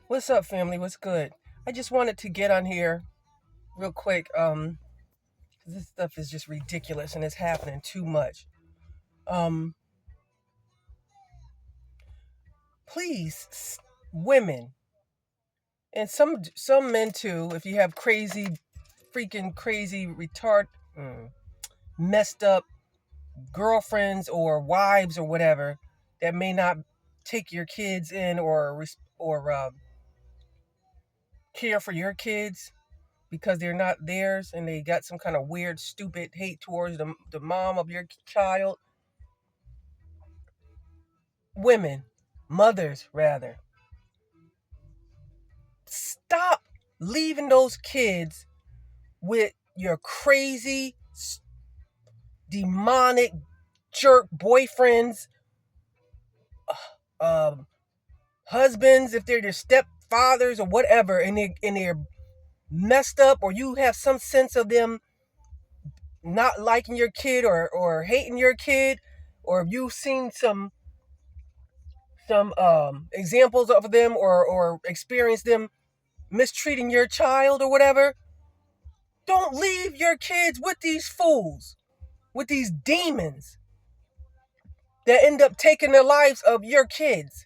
What's up, family? What's good? I just wanted to get on here real quick. 'Cause this stuff is just ridiculous and it's happening too much. Um, please, women and some men too. If you have freaking crazy, messed up girlfriends or wives or whatever that may not take your kids in or care for your kids because they're not theirs and they got some kind of weird, stupid hate towards the mom of your child. Women, mothers, rather, stop leaving those kids with your crazy, demonic, jerk boyfriends, um, husbands, if they're your stepfathers or whatever, and they're messed up, or you have some sense of them not liking your kid or hating your kid, or if you've seen some examples of them or experience them mistreating your child or whatever. Don't leave your kids with these fools, with these demons that end up taking the lives of your kids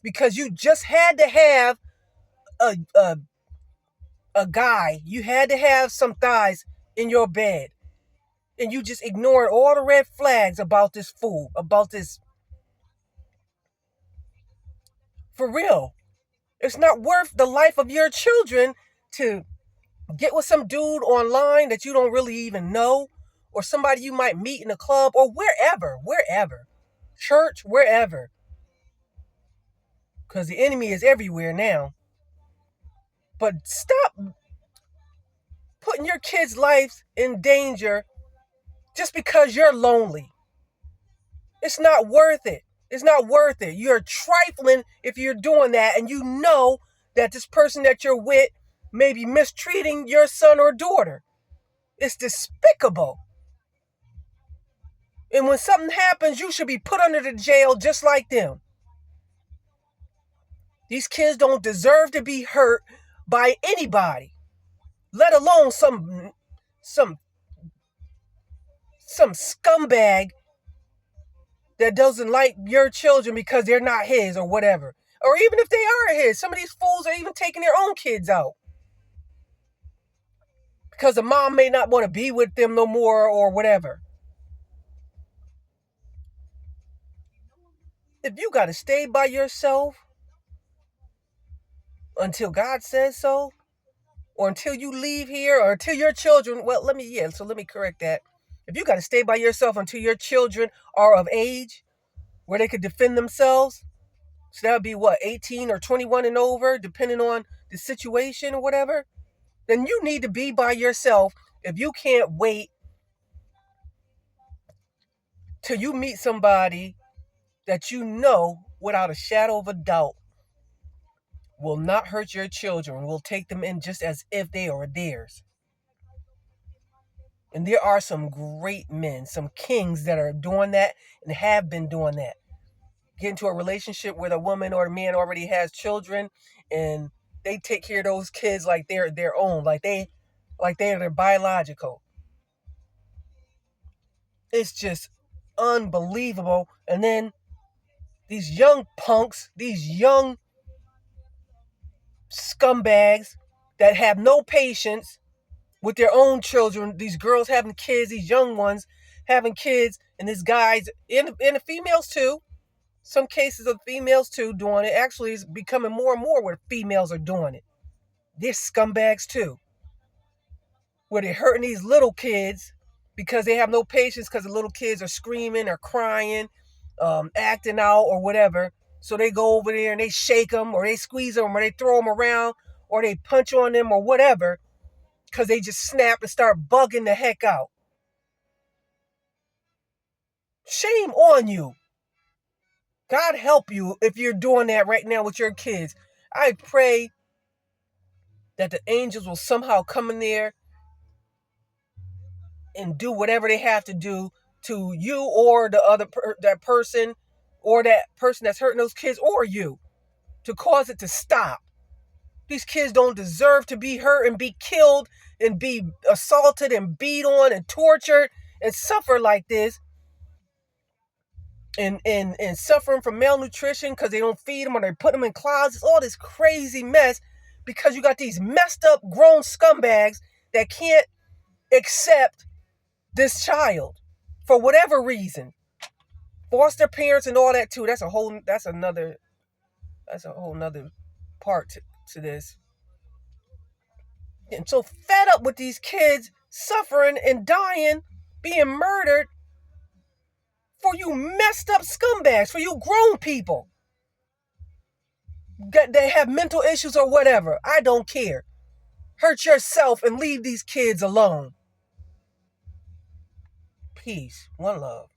because you just had to have a a, a guy, you had to have some thighs in your bed, and you just ignored all the red flags about this fool, about this. For real, it's not worth the life of your children to get with some dude online that you don't really even know, or somebody you might meet in a club or wherever, church, wherever, because the enemy is everywhere now. But stop putting your kids' lives in danger just because you're lonely. It's not worth it. It's not worth it. You're trifling if you're doing that, and you know that this person that you're with may be mistreating your son or daughter. It's despicable. And when something happens, you should be put under the jail just like them. These kids don't deserve to be hurt by anybody, let alone some some scumbag that doesn't like your children because they're not his or whatever. Or even if they are his, some of these fools are even taking their own kids out because the mom may not want to be with them no more or whatever. If you got to stay by yourself until God says so, or until you leave here, or until your children, let me correct that. If you got to stay by yourself until your children are of age where they could defend themselves, so that would be what, 18 or 21 and over, depending on the situation or whatever, then you need to be by yourself if you can't wait till you meet somebody that you know without a shadow of a doubt will not hurt your children, will take them in just as if they are theirs. And there are some great men, some kings that are doing that and have been doing that. Get into a relationship where the woman or the man already has children, and they take care of those kids like they're their own, like they're their biological. It's just unbelievable. And then these young punks, these young scumbags that have no patience with their own children, these girls having kids, these young ones having kids, and these guys, and the females too, some cases of females too doing it. Actually, it's becoming more and more where females are doing it. They're scumbags too, where they're hurting these little kids because they have no patience because the little kids are screaming or crying, acting out or whatever. So they go over there and they shake them or they squeeze them or they throw them around or they punch on them or whatever because they just snap and start bugging the heck out. Shame on you. God help you if you're doing that right now with your kids. I pray that the angels will somehow come in there and do whatever they have to do to you or that person or that person that's hurting those kids or you to cause it to stop. These kids don't deserve to be hurt and be killed and be assaulted and beat on and tortured and suffer like this. And suffering from malnutrition because they don't feed them or they put them in closets, all this crazy mess because you got these messed up grown scumbags that can't accept this child for whatever reason. Foster parents and all that too. That's another whole nother part to this. And so fed up with these kids suffering and dying, being murdered for you messed up scumbags, for you grown people that have mental issues or whatever. I don't care. Hurt yourself and leave these kids alone. Peace. One love.